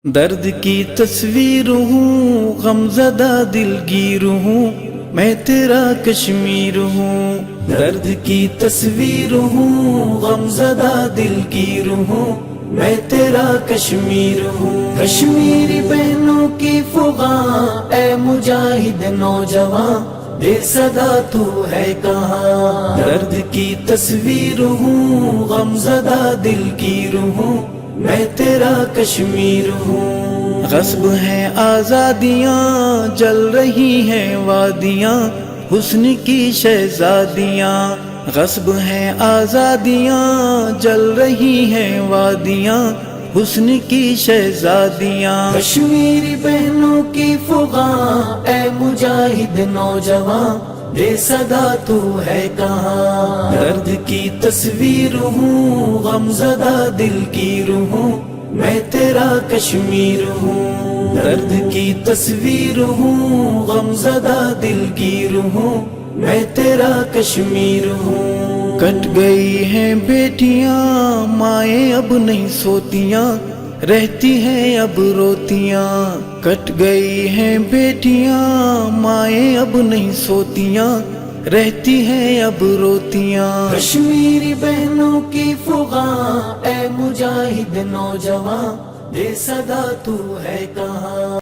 درد کی تصویر ہوں، غمزدہ دلگیر ہوں، میں تیرا کشمیر ہوں۔ درد کی تصویر ہوں، غمزدہ دلگیر ہوں، میں تیرا کشمیر ہوں۔ کشمیری بہنوں کی فغاں، اے مجاہد نوجوان، بے صدا تو ہے کہاں۔ درد کی تصویر ہوں، غمزدہ دلگیر ہوں، میں تیرا کشمیر ہوں۔ غصب ہیں آزادیاں، جل رہی ہیں وادیاں، حسن کی شہزادیاں۔ غصب ہیں آزادیاں، جل رہی ہیں وادیاں، حسن کی شہزادیاں۔ کشمیری بہنوں کی فغاں، اے مجاہد نوجوان، بے صدا تو ہے کہاں۔ درد کی تصویر ہوں، غمزدہ دلگیر ہوں، میں تیرا کشمیر ہوں۔ درد کی تصویر ہوں، غمزدہ دلگیر ہوں، میں تیرا کشمیر ہوں۔ کٹ گئی ہیں بیٹیاں، مائیں اب نہیں سوتیاں، رہتی ہیں اب روتیاں۔ کٹ گئی ہیں بیٹیاں، مائیں اب نہیں سوتیاں، رہتی ہیں اب روتیاں۔ کشمیری بہنوں کی فغاں، اے مجاہد نوجوان، بے صدا تو ہے کہاں۔